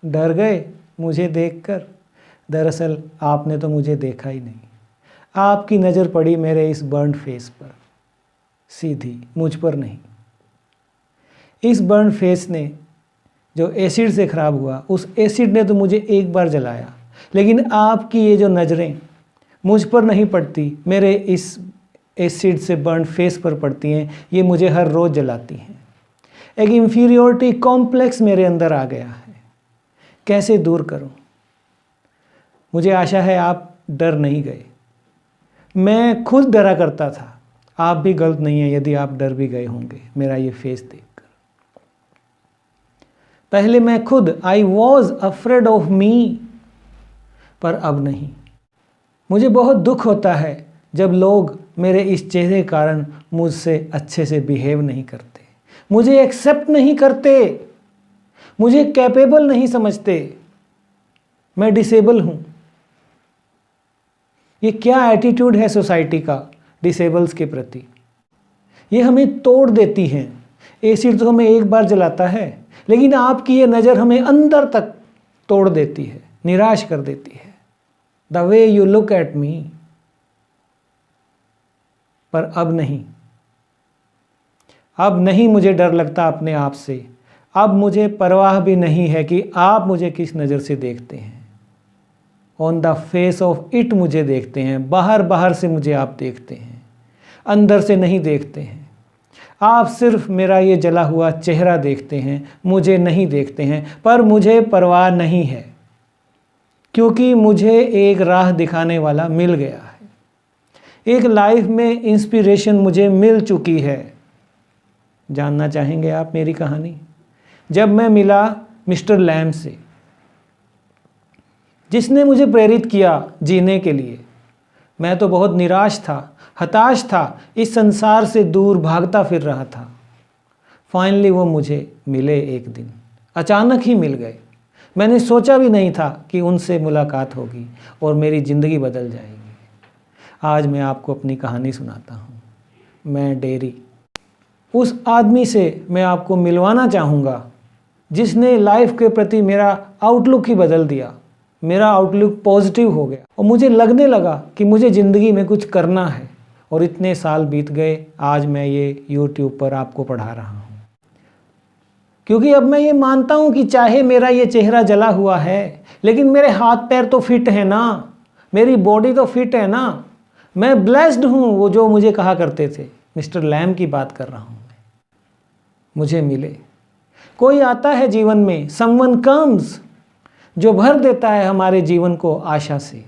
डर गए मुझे देखकर? दरअसल आपने तो मुझे देखा ही नहीं। आपकी नज़र पड़ी मेरे इस बर्न फेस पर, सीधी, मुझ पर नहीं। इस बर्न फेस ने जो एसिड से ख़राब हुआ, उस एसिड ने तो मुझे एक बार जलाया, लेकिन आपकी ये जो नज़रें मुझ पर नहीं पड़ती, मेरे इस एसिड से बर्न फेस पर पड़ती हैं, ये मुझे हर रोज़ जलाती हैं। एक इंफीरियोरिटी कॉम्प्लेक्स मेरे अंदर आ गया है, कैसे दूर करूं? मुझे आशा है आप डर नहीं गए। मैं खुद डरा करता था। आप भी गलत नहीं है यदि आप डर भी गए होंगे मेरा ये फेस देखकर। पहले मैं खुद I was afraid of me, पर अब नहीं। मुझे बहुत दुख होता है जब लोग मेरे इस चेहरे के कारण मुझसे अच्छे से बिहेव नहीं करते, मुझे एक्सेप्ट नहीं करते, मुझे कैपेबल नहीं समझते। मैं डिसेबल हूँ। ये क्या एटीट्यूड है सोसाइटी का डिसेबल्स के प्रति? ये हमें तोड़ देती हैं। एसिड तो हमें एक बार जलाता है, लेकिन आपकी ये नज़र हमें अंदर तक तोड़ देती है, निराश कर देती है। The way you look at me. पर अब नहीं, अब नहीं मुझे डर लगता अपने आप से। अब मुझे परवाह भी नहीं है कि आप मुझे किस नज़र से देखते हैं। On the face of it मुझे देखते हैं, बाहर बाहर से मुझे आप देखते हैं, अंदर से नहीं देखते हैं। आप सिर्फ मेरा ये जला हुआ चेहरा देखते हैं, मुझे नहीं देखते हैं। पर मुझे परवाह नहीं है, क्योंकि मुझे एक राह दिखाने वाला मिल गया है। एक लाइफ में इंस्पिरेशन मुझे मिल चुकी है। जानना चाहेंगे आप मेरी कहानी? जब मैं मिला मिस्टर लैम से, जिसने मुझे प्रेरित किया जीने के लिए, मैं तो बहुत निराश था, हताश था, इस संसार से दूर भागता फिर रहा था। फाइनली वो मुझे मिले एक दिन, अचानक ही मिल गए। मैंने सोचा भी नहीं था कि उनसे मुलाकात होगी और मेरी ज़िंदगी बदल जाएगी। आज मैं आपको अपनी कहानी सुनाता हूँ। मैं डेरी। उस आदमी से मैं आपको मिलवाना चाहूँगा जिसने लाइफ के प्रति मेरा आउटलुक ही बदल दिया। मेरा आउटलुक पॉजिटिव हो गया और मुझे लगने लगा कि मुझे ज़िंदगी में कुछ करना है। और इतने साल बीत गए, आज मैं ये YouTube पर आपको पढ़ा रहा हूँ, क्योंकि अब मैं ये मानता हूँ कि चाहे मेरा ये चेहरा जला हुआ है, लेकिन मेरे हाथ पैर तो फिट है ना, मेरी बॉडी तो फिट है ना। मैं ब्लेस्ड हूँ। वो जो मुझे कहा करते थे, मिस्टर लैम की बात कर रहा हूँ मैं। मुझे मिले। कोई आता है जीवन में, समवन कम्स, जो भर देता है हमारे जीवन को आशा से,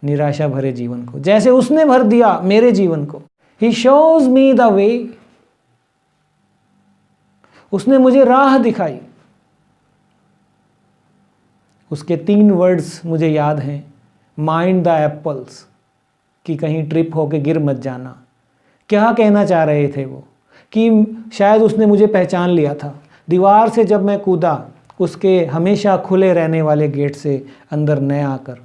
निराशा भरे जीवन को, जैसे उसने भर दिया मेरे जीवन को। ही शोज मी द वे। उसने मुझे राह दिखाई। उसके 3 वर्ड्स मुझे याद हैं, माइंड द एप्पल्स, कि कहीं ट्रिप होके गिर मत जाना। क्या कहना चाह रहे थे वो? कि शायद उसने मुझे पहचान लिया था। दीवार से जब मैं कूदा, उसके हमेशा खुले रहने वाले गेट से अंदर न आकर,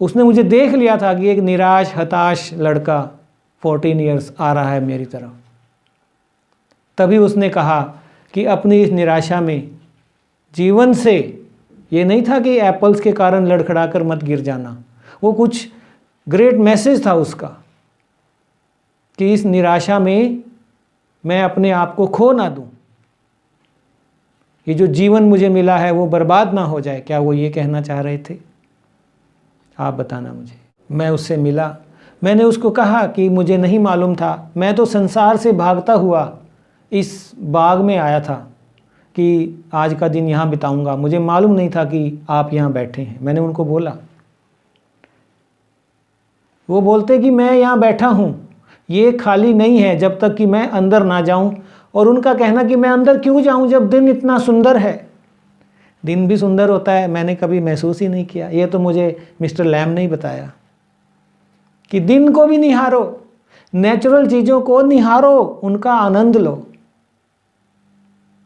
उसने मुझे देख लिया था कि एक निराश हताश लड़का 14 इयर्स आ रहा है मेरी तरफ। तभी उसने कहा कि अपनी इस निराशा में जीवन से, ये नहीं था कि एप्पल्स के कारण लड़खड़ाकर मत गिर जाना, वो कुछ ग्रेट मैसेज था उसका, कि इस निराशा में मैं अपने आप को खो ना दूं, ये जो जीवन मुझे मिला है वो बर्बाद ना हो जाए। क्या वो ये कहना चाह रहे थे? आप बताना मुझे। मैं उससे मिला। मैंने उसको कहा कि मुझे नहीं मालूम था, मैं तो संसार से भागता हुआ इस बाग में आया था कि आज का दिन यहाँ बिताऊंगा। मुझे मालूम नहीं था कि आप यहाँ बैठे हैं। मैंने उनको बोला। वो बोलते कि मैं यहाँ बैठा हूँ, ये खाली नहीं है जब तक कि मैं अंदर ना जाऊँ। और उनका कहना कि मैं अंदर क्यों जाऊँ जब दिन इतना सुंदर है। दिन भी सुंदर होता है, मैंने कभी महसूस ही नहीं किया। ये तो मुझे मिस्टर लैम ने ही बताया कि दिन को भी निहारो, नेचुरल चीज़ों को निहारो, उनका आनंद लो।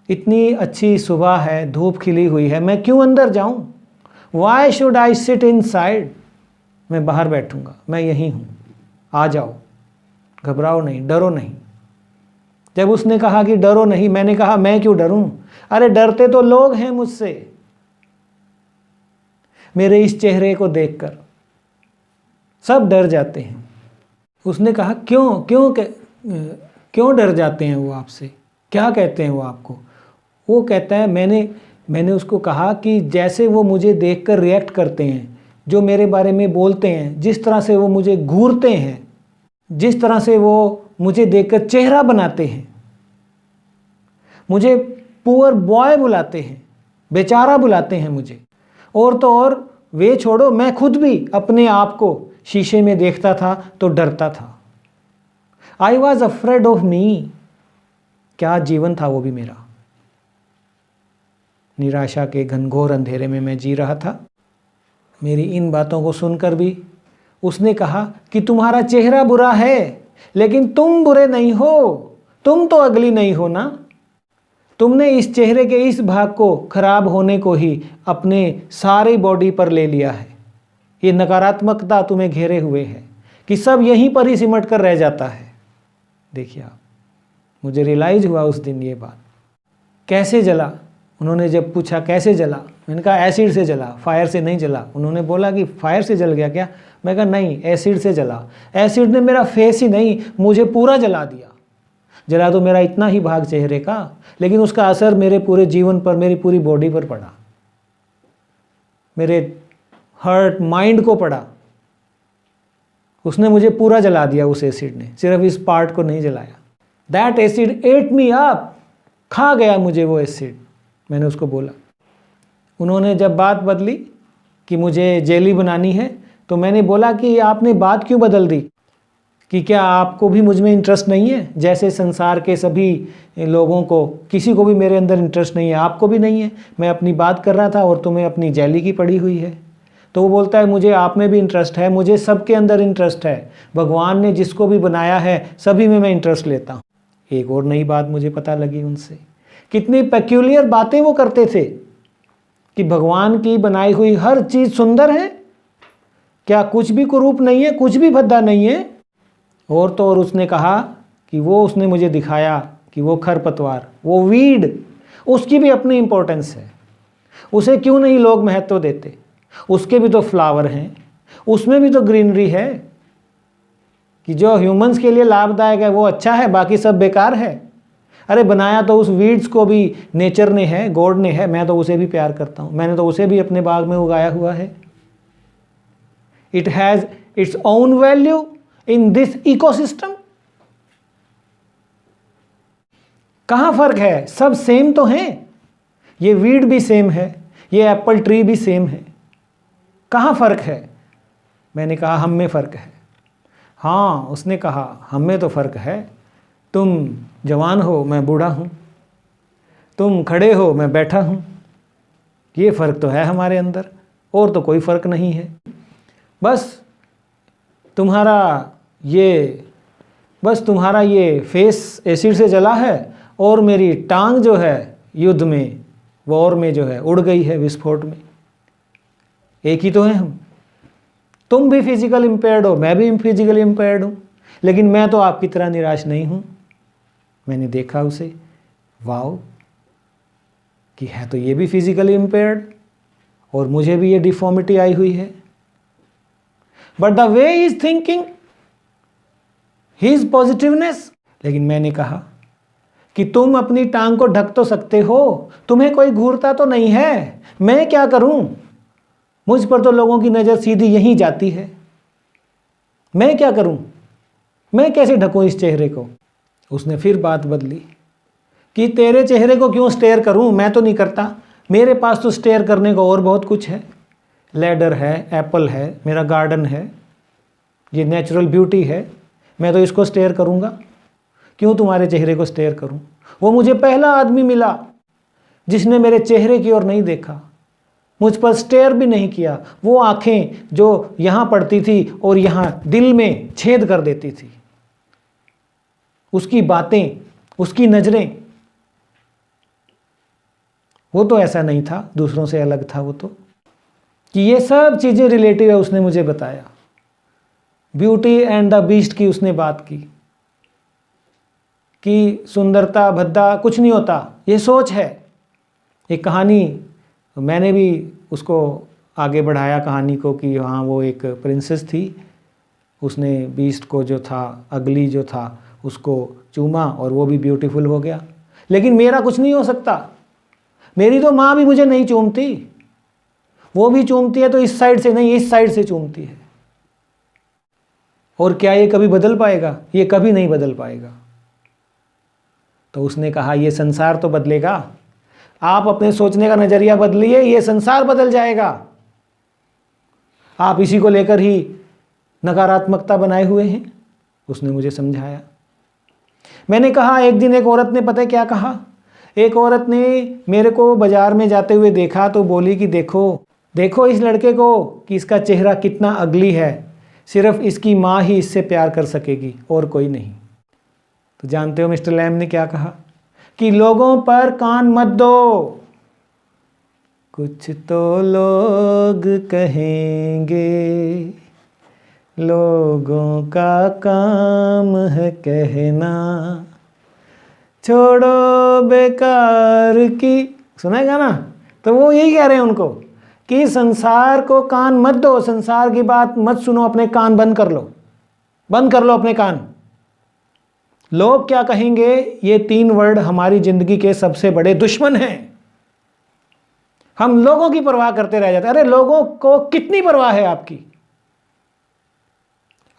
इतनी अच्छी सुबह है, धूप खिली हुई है, मैं क्यों अंदर जाऊं? Why should I sit inside? मैं बाहर बैठूंगा, मैं यहीं हूं, आ जाओ, घबराओ नहीं, डरो नहीं। जब उसने कहा कि डरो नहीं, मैंने कहा मैं क्यों डरूं? अरे डरते तो लोग हैं मुझसे, मेरे इस चेहरे को देखकर। सब डर जाते हैं। उसने कहा क्यों डर जाते हैं वो आपसे, क्या कहते हैं वो आपको? वो कहता है मैंने उसको कहा कि जैसे वो मुझे देखकर रिएक्ट करते हैं, जो मेरे बारे में बोलते हैं, जिस तरह से वो मुझे घूरते हैं, जिस तरह से वो मुझे देखकर चेहरा बनाते हैं, मुझे पुअर बॉय बुलाते हैं, बेचारा बुलाते हैं मुझे। और तो और वे छोड़ो, मैं खुद भी अपने आप को शीशे में देखता था तो डरता था। I was afraid of me. क्या जीवन था वो भी मेरा। निराशा के घनघोर अंधेरे में मैं जी रहा था। मेरी इन बातों को सुनकर भी उसने कहा कि तुम्हारा चेहरा बुरा है, लेकिन तुम बुरे नहीं हो, तुम तो अगली नहीं हो ना। तुमने इस चेहरे के इस भाग को खराब होने को ही अपने सारी बॉडी पर ले लिया है। ये नकारात्मकता तुम्हें घेरे हुए है कि सब यहीं पर ही सिमट कर रह जाता है। देखिए आप, मुझे रियलाइज हुआ उस दिन ये बात। कैसे जला? उन्होंने जब पूछा कैसे जला, मैंने कहा एसिड से जला, फायर से नहीं जला। उन्होंने बोला कि फायर से जल गया क्या? मैं कहा नहीं, एसिड से जला। एसिड ने मेरा फेस ही नहीं, मुझे पूरा जला दिया। जला तो मेरा इतना ही भाग चेहरे का, लेकिन उसका असर मेरे पूरे जीवन पर, मेरी पूरी बॉडी पर पड़ा, मेरे हार्ट माइंड को पड़ा। उसने मुझे पूरा जला दिया उस एसिड ने, सिर्फ इस पार्ट को नहीं जलाया। That acid at me up, खा गया मुझे वो एसिड। मैंने उसको बोला। उन्होंने जब बात बदली कि मुझे जेली बनानी है, तो मैंने बोला कि आपने बात क्यों बदल दी, कि क्या आपको भी मुझ में इंटरेस्ट नहीं है? जैसे संसार के सभी लोगों को, किसी को भी मेरे अंदर इंटरेस्ट नहीं है, आपको भी नहीं है। मैं अपनी बात कर रहा था और तुम्हें अपनी जेली की पड़ी हुई है। तो वो बोलता है मुझे आप में भी इंटरेस्ट है, मुझे सबके अंदर इंटरेस्ट है। भगवान ने जिसको भी बनाया है सभी में मैं इंटरेस्ट लेता हूँ। एक और नई बात मुझे पता लगी उनसे, कितनी पेक्यूलियर बातें वो करते थे कि भगवान की बनाई हुई हर चीज़ सुंदर है, क्या कुछ भी कुरूप नहीं है, कुछ भी भद्दा नहीं है। और तो और उसने कहा कि उसने मुझे दिखाया कि वो खरपतवार, वो वीड, उसकी भी अपनी इम्पोर्टेंस है। उसे क्यों नहीं लोग महत्व देते? उसके भी तो फ्लावर हैं, उसमें भी तो ग्रीनरी है। कि जो ह्यूमंस के लिए लाभदायक है वो अच्छा है, बाकी सब बेकार है। अरे बनाया तो उस वीड्स को भी नेचर ने है, गॉड ने है। मैं तो उसे भी प्यार करता हूँ, मैंने तो उसे भी अपने बाग में उगाया हुआ है। It has its own value in this ecosystem. कहाँ फर्क है? सब सेम तो हैं। ये वीड भी सेम है, ये एप्पल ट्री भी सेम है। कहाँ फर्क है? मैंने कहा हम में फ़र्क है। हाँ, उसने कहा हम में तो फ़र्क है। तुम जवान हो, मैं बूढ़ा हूँ। तुम खड़े हो, मैं बैठा हूँ। ये फ़र्क तो है हमारे अंदर, और तो कोई फ़र्क नहीं है। बस तुम्हारा ये फेस एसिड से जला है, और मेरी टांग जो है युद्ध में, वॉर में जो है उड़ गई है विस्फोट में। एक ही तो हैं हम। तुम भी फिजिकल इम्पेयर्ड हो, मैं भी फिजिकली इम्पेयर्ड हूँ, लेकिन मैं तो आपकी तरह निराश नहीं हूँ। मैंने देखा उसे, वाओ, कि है तो ये भी फिजिकली इम्पेयर्ड, और मुझे भी ये डिफॉर्मिटी आई हुई है। But the way he is thinking, his positiveness. लेकिन मैंने कहा कि तुम अपनी टांग को ढक तो सकते हो, तुम्हें कोई घूरता तो नहीं है। मैं क्या करूं? मुझ पर तो लोगों की नज़र सीधी यहीं जाती है। मैं क्या करूं? मैं कैसे ढकूं इस चेहरे को? उसने फिर बात बदली कि तेरे चेहरे को क्यों स्टेयर करूं, मैं तो नहीं करता। मेरे पास तो स्टेयर करने को और बहुत कुछ है। लैडर है, एप्पल है, मेरा गार्डन है, ये नेचुरल ब्यूटी है। मैं तो इसको स्टेयर करूंगा, क्यों तुम्हारे चेहरे को स्टेयर करूं? वो मुझे पहला आदमी मिला जिसने मेरे चेहरे की ओर नहीं देखा, मुझ पर स्टेयर भी नहीं किया। वो आंखें जो यहाँ पड़ती थी और यहाँ दिल में छेद कर देती थी, उसकी बातें, उसकी नज़रें, वो तो ऐसा नहीं था, दूसरों से अलग था वो तो। कि ये सब चीज़ें रिलेटिव है, उसने मुझे बताया। ब्यूटी एंड द बीस्ट की उसने बात की कि सुंदरता भद्दा कुछ नहीं होता, ये सोच है। एक कहानी मैंने भी उसको आगे बढ़ाया कहानी को कि हाँ वो एक प्रिंसेस थी, उसने बीस्ट को जो था, अगली जो था, उसको चूमा और वो भी ब्यूटीफुल हो गया। लेकिन मेरा कुछ नहीं हो सकता, मेरी तो माँ भी मुझे नहीं चूमती, वो भी चूमती है तो इस साइड से नहीं, इस साइड से चूमती है। और क्या ये कभी बदल पाएगा? ये कभी नहीं बदल पाएगा। तो उसने कहा ये संसार तो बदलेगा, आप अपने सोचने का नज़रिया बदलिए, ये संसार बदल जाएगा। आप इसी को लेकर ही नकारात्मकता बनाए हुए हैं। उसने मुझे समझाया। मैंने कहा एक दिन एक औरत ने, पता है क्या कहा? एक औरत ने मेरे को बाजार में जाते हुए देखा तो बोली कि देखो देखो इस लड़के को कि इसका चेहरा कितना अगली है, सिर्फ इसकी माँ ही इससे प्यार कर सकेगी और कोई नहीं। तो जानते हो मिस्टर लैम ने क्या कहा? कि लोगों पर कान मत दो, कुछ तो लोग कहेंगे, लोगों का काम है कहना, छोड़ो बेकार की। सुनेगा ना? तो वो यही कह रहे हैं उनको कि संसार को कान मत दो, संसार की बात मत सुनो, अपने कान बंद कर लो, बंद कर लो अपने कान। लोग क्या कहेंगे, ये 3 वर्ड हमारी जिंदगी के सबसे बड़े दुश्मन हैं। हम लोगों की परवाह करते रह जाते हैं। अरे लोगों को कितनी परवाह है आपकी?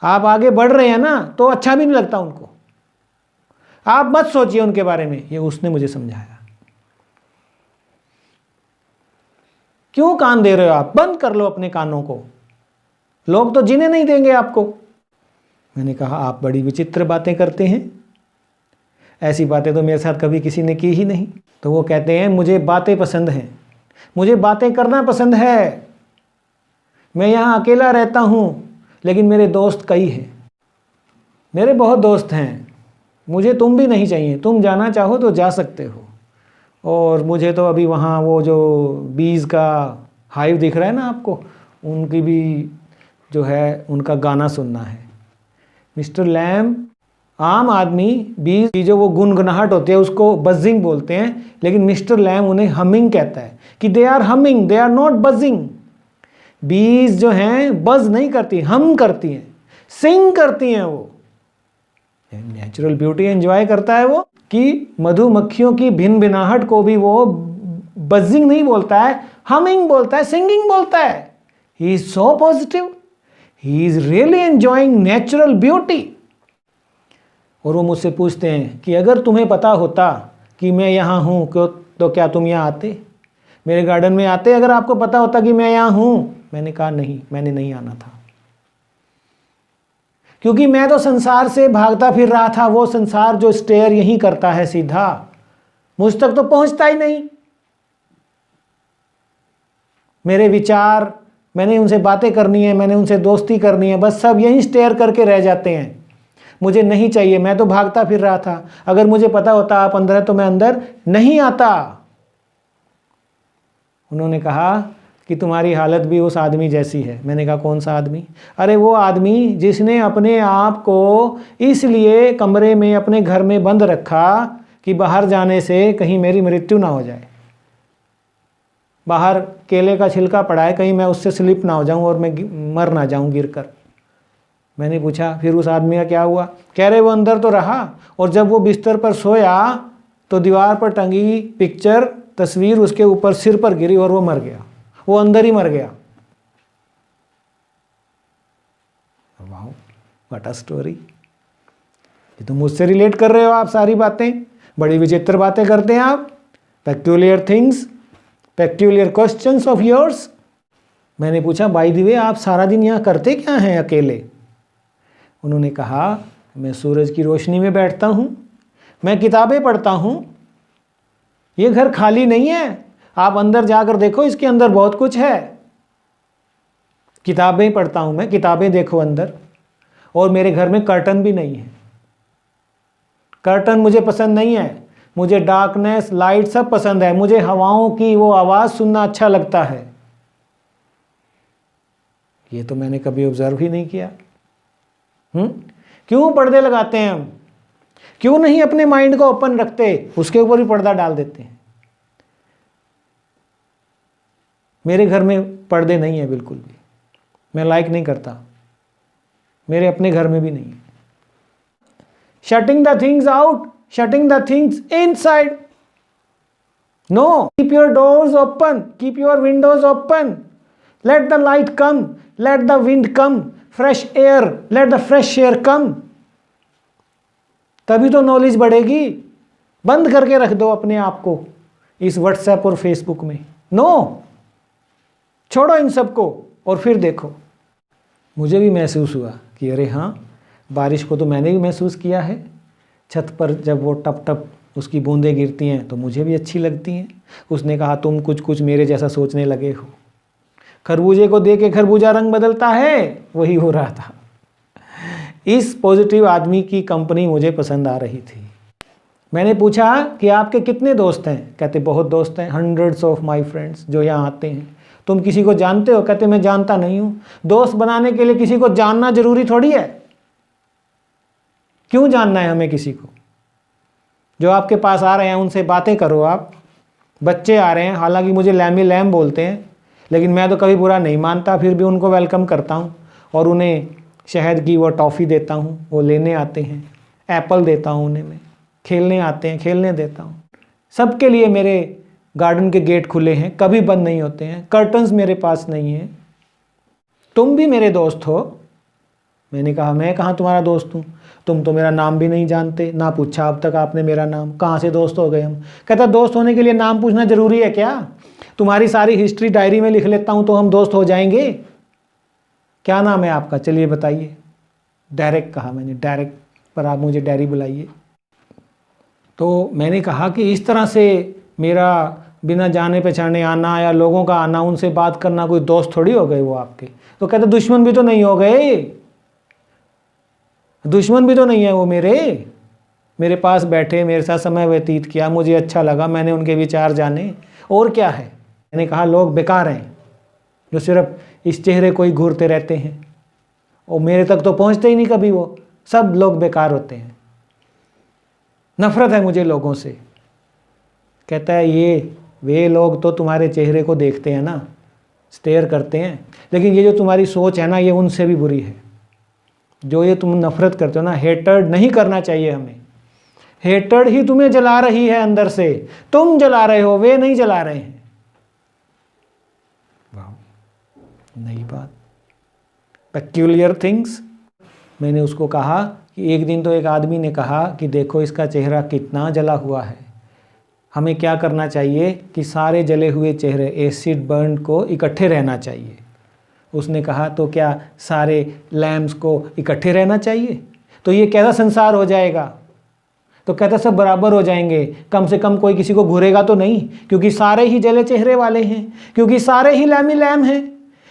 आप आगे बढ़ रहे हैं ना तो अच्छा भी नहीं लगता उनको। आप मत सोचिए उनके बारे में। ये उसने मुझे समझाया। क्यों कान दे रहे हो आप? बंद कर लो अपने कानों को, लोग तो जीने नहीं देंगे आपको। मैंने कहा आप बड़ी विचित्र बातें करते हैं, ऐसी बातें तो मेरे साथ कभी किसी ने की ही नहीं। तो वो कहते हैं मुझे बातें पसंद हैं, मुझे बातें करना पसंद है, मैं यहाँ अकेला रहता हूँ लेकिन मेरे दोस्त कई हैं, मेरे बहुत दोस्त हैं, मुझे तुम भी नहीं चाहिए, तुम जाना चाहो तो जा सकते हो। और मुझे तो अभी वहाँ वो जो बीज का हाइव दिख रहा है ना आपको, उनकी भी जो है उनका गाना सुनना है। मिस्टर लैम, आम आदमी बीज की जो वो गुनगुनाहट होती है उसको बजिंग बोलते हैं, लेकिन मिस्टर लैम उन्हें हमिंग कहता है कि they are humming, they are not buzzing. Bees जो हैं बज नहीं करती, हम करती हैं, सिंग करती हैं। वो नेचुरल ब्यूटी एंजॉय करता है वो, कि मधुमक्खियों की भिन भिनाहट को भी वो बजिंग नहीं बोलता है, हमिंग बोलता है, सिंगिंग बोलता है। He is so positive, he is really enjoying natural beauty. और वो मुझसे पूछते हैं कि अगर तुम्हें पता होता कि मैं यहाँ हूँ तो क्या तुम यहाँ आते, मेरे गार्डन में आते, अगर आपको पता होता कि मैं यहाँ हूँ? मैंने कहा नहीं, मैंने नहीं आना था, क्योंकि मैं तो संसार से भागता फिर रहा था। वो संसार जो स्टेयर यहीं करता है सीधा, मुझ तक तो पहुंचता ही नहीं। मेरे विचार, मैंने उनसे बातें करनी है, मैंने उनसे दोस्ती करनी है, बस सब यहीं स्टेयर करके रह जाते हैं। मुझे नहीं चाहिए, मैं तो भागता फिर रहा था। अगर मुझे पता होता आप अंदर है तो मैं अंदर नहीं आता। उन्होंने कहा कि तुम्हारी हालत भी उस आदमी जैसी है। मैंने कहा कौन सा आदमी? अरे वो आदमी जिसने अपने आप को इसलिए कमरे में अपने घर में बंद रखा कि बाहर जाने से कहीं मेरी मृत्यु ना हो जाए। बाहर केले का छिलका पड़ा है, कहीं मैं उससे स्लिप ना हो जाऊं और मैं मर ना जाऊं गिरकर। मैंने पूछा फिर उस आदमी का क्या हुआ? कह रहे वो अंदर तो रहा, और जब वो बिस्तर पर सोया तो दीवार पर टंगी पिक्चर, तस्वीर उसके ऊपर सिर पर गिरी और वो मर गया। वो अंदर ही मर गया। वाह, व्हाट अ स्टोरी। ये तो मुझसे रिलेट कर रहे हो आप सारी बातें, बड़ी विचित्र बातें करते हैं आप। Peculiar things, peculiar questions of yours. मैंने पूछा बाय द वे आप सारा दिन यहाँ करते क्या हैं अकेले? उन्होंने कहा मैं सूरज की रोशनी में बैठता हूँ, मैं किताबें पढ़ता हूँ, ये घर खाली नहीं है, आप अंदर जाकर देखो, इसके अंदर बहुत कुछ है। किताबें पढ़ता हूँ मैं, किताबें देखो अंदर। और मेरे घर में कर्टन भी नहीं है, कर्टन मुझे पसंद नहीं है, मुझे डार्कनेस, लाइट सब पसंद है, मुझे हवाओं की वो आवाज़ सुनना अच्छा लगता है। ये तो मैंने कभी ऑब्जर्व ही नहीं किया। क्यों पर्दे लगाते हैं हम? क्यों नहीं अपने माइंड को ओपन रखते, उसके ऊपर भी पर्दा डाल देते हैं। मेरे घर में पर्दे नहीं है बिल्कुल भी, मैं लाइक नहीं करता, मेरे अपने घर में भी नहीं है। Shutting the things out, shutting the things inside, no, keep your doors open, keep your windows open, let the light come, let the wind come, fresh air, let the fresh air come, तभी तो knowledge बढ़ेगी। बंद करके रख दो अपने आप को इस व्हाट्सएप और फेसबुक में, नो, छोड़ो इन सबको और फिर देखो। मुझे भी महसूस हुआ कि अरे हाँ, बारिश को तो मैंने भी महसूस किया है, छत पर जब वो टप टप उसकी बूंदें गिरती हैं तो मुझे भी अच्छी लगती हैं। उसने कहा तुम कुछ कुछ मेरे जैसा सोचने लगे हो। खरबूजे को देख के खरबूजा रंग बदलता है, वही हो रहा था। इस पॉजिटिव आदमी की कंपनी मुझे पसंद आ रही थी। मैंने पूछा कि आपके कितने दोस्त हैं? कहते बहुत दोस्त हैं, हंड्रेड्स ऑफ माई फ्रेंड्स जो यहाँ आते हैं। तुम किसी को जानते हो? कहते मैं जानता नहीं हूँ। दोस्त बनाने के लिए किसी को जानना जरूरी थोड़ी है। क्यों जानना है हमें किसी को? जो आपके पास आ रहे हैं उनसे बातें करो। आप बच्चे आ रहे हैं, हालांकि मुझे लैमी लैम बोलते हैं, लेकिन मैं तो कभी बुरा नहीं मानता, फिर भी उनको वेलकम करता हूँ और उन्हें शहद की वो टॉफ़ी देता हूँ, वो लेने आते हैं। एप्पल देता हूँ उन्हें, मैं खेलने आते हैं, खेलने देता हूँ। सबके लिए मेरे गार्डन के गेट खुले हैं, कभी बंद नहीं होते हैं। कर्टन्स मेरे पास नहीं हैं। तुम भी मेरे दोस्त हो। मैंने कहा मैं कहाँ तुम्हारा दोस्त हूँ? तुम तो मेरा नाम भी नहीं जानते, ना पूछा अब तक आपने मेरा नाम। कहाँ से दोस्त हो गए हम? कहता दोस्त होने के लिए नाम पूछना ज़रूरी है क्या? तुम्हारी सारी हिस्ट्री डायरी में लिख लेता हूँ तो हम दोस्त हो जाएंगे? क्या नाम है आपका? चलिए बताइए। डायरेक्ट कहा मैंने, डायरेक्ट, पर आप मुझे डायरी बुलाइए। तो मैंने कहा कि इस तरह से मेरा बिना जाने पहचाने आना या लोगों का आना, उनसे बात करना, कोई दोस्त थोड़ी हो गए वो आपके। तो कहते दुश्मन भी तो नहीं हो गए, दुश्मन भी तो नहीं है वो मेरे पास बैठे, मेरे साथ समय व्यतीत किया, मुझे अच्छा लगा, मैंने उनके विचार जाने, और क्या है। मैंने कहा लोग बेकार हैं जो सिर्फ इस चेहरे को ही घूरते रहते हैं और मेरे तक तो पहुंचते ही नहीं कभी। वो सब लोग बेकार होते हैं। नफरत है मुझे लोगों से। कहता है ये वे लोग तो तुम्हारे चेहरे को देखते हैं ना, स्टेयर करते हैं, लेकिन ये जो तुम्हारी सोच है ना, ये उनसे भी बुरी है। जो ये तुम नफरत करते हो ना, हेटर्ड नहीं करना चाहिए हमें। हेटर्ड ही तुम्हें जला रही है अंदर से। तुम जला रहे हो, वे नहीं जला रहे हैं। वाह, नई बात। Peculiar things. मैंने उसको कहा कि एक दिन तो एक आदमी ने कहा कि देखो इसका चेहरा कितना जला हुआ है, हमें क्या करना चाहिए कि सारे जले हुए चेहरे, एसिड बर्न को इकट्ठे रहना चाहिए। उसने कहा तो क्या सारे लैम्प्स को इकट्ठे रहना चाहिए? तो ये कैसा संसार हो जाएगा? तो कहता सब बराबर हो जाएंगे, कम से कम कोई किसी को घूरेगा तो नहीं, क्योंकि सारे ही जले चेहरे वाले हैं, क्योंकि सारे ही लैमी लैम हैं,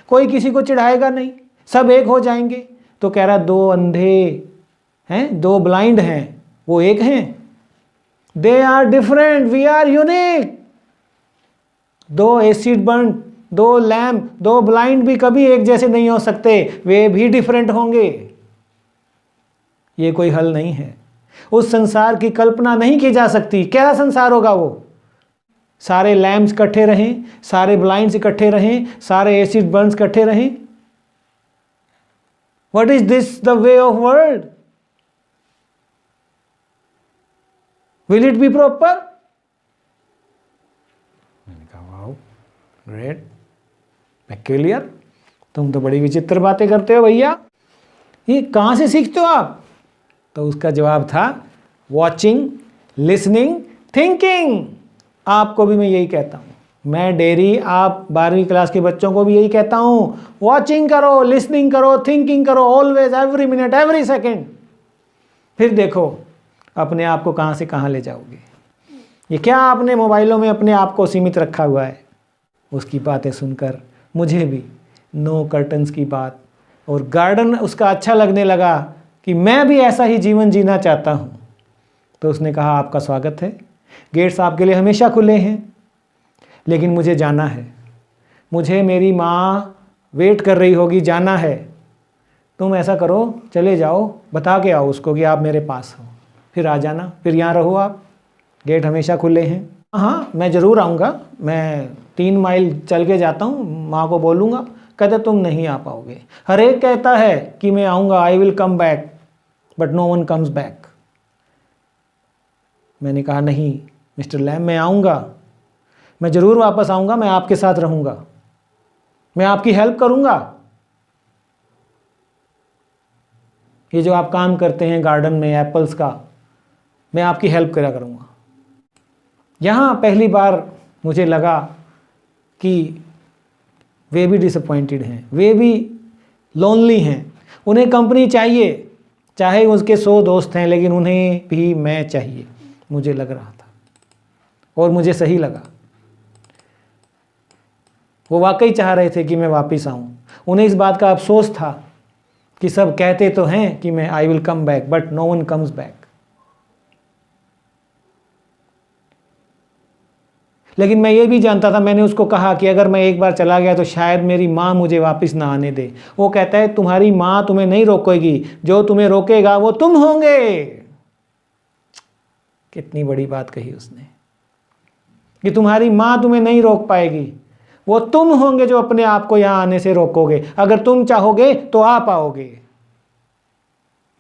कोई किसी को चिढ़ाएगा नहीं, सब एक हो जाएंगे। तो कह रहा दो अंधे हैं, दो ब्लाइंड हैं, वो एक हैं। They are different, we are unique. दो एसिड बर्न, दो लैम्प, दो ब्लाइंड भी कभी एक जैसे नहीं हो सकते, वे भी डिफरेंट होंगे। ये कोई हल नहीं है। उस संसार की कल्पना नहीं की जा सकती। क्या संसार होगा वो? सारे लैम्प्स इकट्ठे रहें, सारे ब्लाइंड्स इकट्ठे रहें, सारे एसिड बर्न्स इकट्ठे रहें। What is this the way of world? Will it be proper? मैंने कहा वाओ, ग्रेट, पेक्यूलियर, तुम तो बड़ी विचित्र बातें करते हो भैया, ये कहाँ से सीखते हो आप? तो उसका जवाब था वॉचिंग, लिसनिंग, थिंकिंग। आपको भी मैं यही कहता हूँ। मैं डेरी, आप 12वीं क्लास के बच्चों को भी यही कहता हूँ, वॉचिंग करो, लिसनिंग करो, थिंकिंग करो, always, every minute, every second. फिर देखो अपने आप को कहाँ से कहाँ ले जाओगे। ये क्या आपने मोबाइलों में अपने आप को सीमित रखा हुआ है? उसकी बातें सुनकर मुझे भी नो कर्टन्स की बात और गार्डन उसका अच्छा लगने लगा कि मैं भी ऐसा ही जीवन जीना चाहता हूँ। तो उसने कहा आपका स्वागत है, गेट्स आपके लिए हमेशा खुले हैं, लेकिन मुझे जाना है, मुझे मेरी माँ वेट कर रही होगी, जाना है। तुम ऐसा करो, चले जाओ, बता के आओ उसको कि आप मेरे पास हो, फिर आ जाना, फिर यहाँ रहो आप, गेट हमेशा खुले हैं। हाँ मैं ज़रूर आऊँगा, मैं 3 माइल चल के जाता हूँ, माँ को बोलूँगा, कहते तुम नहीं आ पाओगे। हर एक कहता है कि मैं आऊँगा, I will come back, but no one comes back. मैंने कहा नहीं मिस्टर लैम, मैं आऊँगा, मैं ज़रूर वापस आऊँगा, मैं आपके साथ रहूँगा, मैं आपकी हेल्प करूँगा। ये जो आप काम करते हैं गार्डन में एप्पल्स का, मैं आपकी हेल्प करा करूँगा। यहाँ पहली बार मुझे लगा कि वे भी डिसअपॉइंटेड हैं, वे भी लोनली हैं, उन्हें कंपनी चाहिए, चाहे उसके 100 दोस्त हैं, लेकिन उन्हें भी मैं चाहिए, मुझे लग रहा था। और मुझे सही लगा, वो वाकई चाह रहे थे कि मैं वापस आऊँ। उन्हें इस बात का अफसोस था कि सब कहते तो हैं कि मैं I will come back, but no one comes back. लेकिन मैं ये भी जानता था, मैंने उसको कहा कि अगर मैं एक बार चला गया तो शायद मेरी माँ मुझे वापस ना आने दे। वो कहता है तुम्हारी माँ तुम्हें नहीं रोकेगी, जो तुम्हें रोकेगा वो तुम होंगे। कितनी बड़ी बात कही उसने कि तुम्हारी माँ तुम्हें नहीं रोक पाएगी, वो तुम होंगे जो अपने आप को यहाँ आने से रोकोगे। अगर तुम चाहोगे तो आ पाओगे,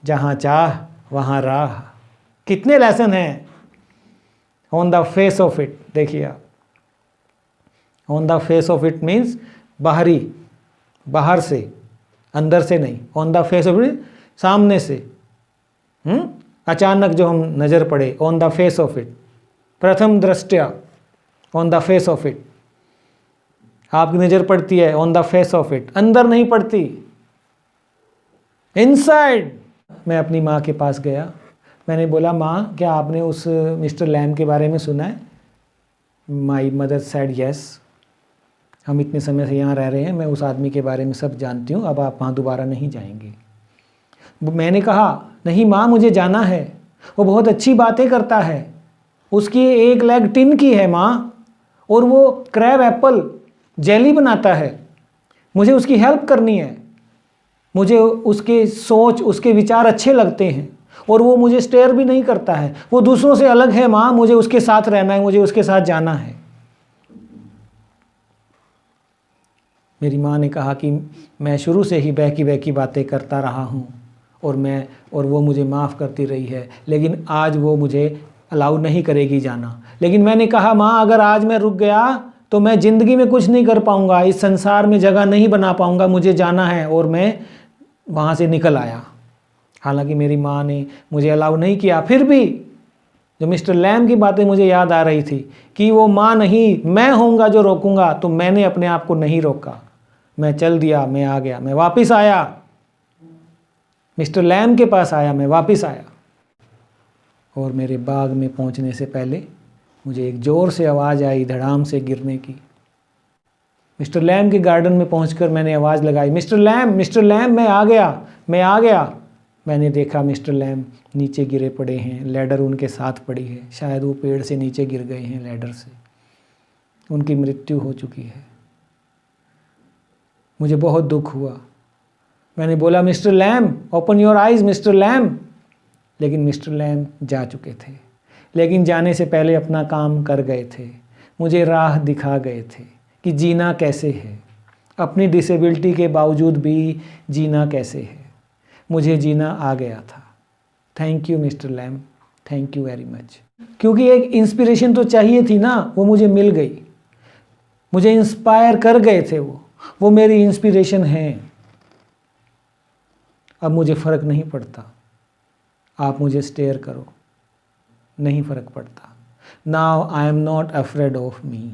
जहाँ चाह वहाँ राह। कितने लेसन हैं on the face of it. देखिए आप, on the face of it means बाहरी, बाहर से, अंदर से नहीं। On the face of it सामने से, अचानक जो हम नज़र पड़े, on the face of it, प्रथम दृष्टया, on the face of it. आपकी नज़र पड़ती है on the face of it, अंदर नहीं पड़ती, इनसाइड। मैं अपनी माँ के पास गया, मैंने बोला माँ क्या आपने उस मिस्टर लैम के बारे में सुना है? माई मदर सेड यस, हम इतने समय से यहाँ रह रहे हैं, मैं उस आदमी के बारे में सब जानती हूँ, अब आप वहाँ दोबारा नहीं जाएंगे। मैंने कहा नहीं माँ, मुझे जाना है, वो बहुत अच्छी बातें करता है, उसकी एक लेग टिन की है माँ, और वो क्रैब एप्पल जेली बनाता है, मुझे उसकी हेल्प करनी है, मुझे उसके सोच, उसके विचार अच्छे लगते हैं, और वो मुझे स्टेयर भी नहीं करता है, वो दूसरों से अलग है माँ, मुझे उसके साथ रहना है, मुझे उसके साथ जाना है। मेरी माँ ने कहा कि मैं शुरू से ही बहकी बहकी बातें करता रहा हूँ, और वो मुझे माफ़ करती रही है, लेकिन आज वो मुझे अलाउ नहीं करेगी जाना। लेकिन मैंने कहा माँ अगर आज मैं रुक गया तो मैं ज़िंदगी में कुछ नहीं कर पाऊँगा, इस संसार में जगह नहीं बना पाऊँगा, मुझे जाना है। और मैं वहाँ से निकल आया। हालांकि मेरी माँ ने मुझे अलाउ नहीं किया, फिर भी जो मिस्टर लैम की बातें मुझे याद आ रही थी कि वो माँ नहीं, मैं होऊंगा जो रोकूंगा, तो मैंने अपने आप को नहीं रोका, मैं चल दिया, मैं आ गया, मैं वापस आया, मिस्टर लैम के पास आया, मैं वापस आया। और मेरे बाग में पहुंचने से पहले मुझे एक ज़ोर से आवाज़ आई धड़ाम से गिरने की। मिस्टर लैम के गार्डन में पहुंचकर मैंने आवाज़ लगाई, मिस्टर लैम, मैं आ गया, मैं आ गया। मैंने देखा मिस्टर लैम नीचे गिरे पड़े हैं, लैडर उनके साथ पड़ी है, शायद वो पेड़ से नीचे गिर गए हैं लैडर से, उनकी मृत्यु हो चुकी है। मुझे बहुत दुख हुआ। मैंने बोला Mr Lam, open your eyes Mr Lam. लेकिन मिस्टर लैम जा चुके थे, लेकिन जाने से पहले अपना काम कर गए थे, मुझे राह दिखा गए थे कि जीना कैसे है, अपनी डिसेबिलिटी के बावजूद भी जीना कैसे है। मुझे जीना आ गया था। Thank you Mr Lam, thank you very much. क्योंकि एक इंस्पिरेशन तो चाहिए थी ना, वो मुझे मिल गई, मुझे इंस्पायर कर गए थे वो मेरी इंस्पिरेशन है। अब मुझे फ़र्क नहीं पड़ता, आप मुझे स्टेयर करो, नहीं फ़र्क पड़ता। Now I am not afraid of me.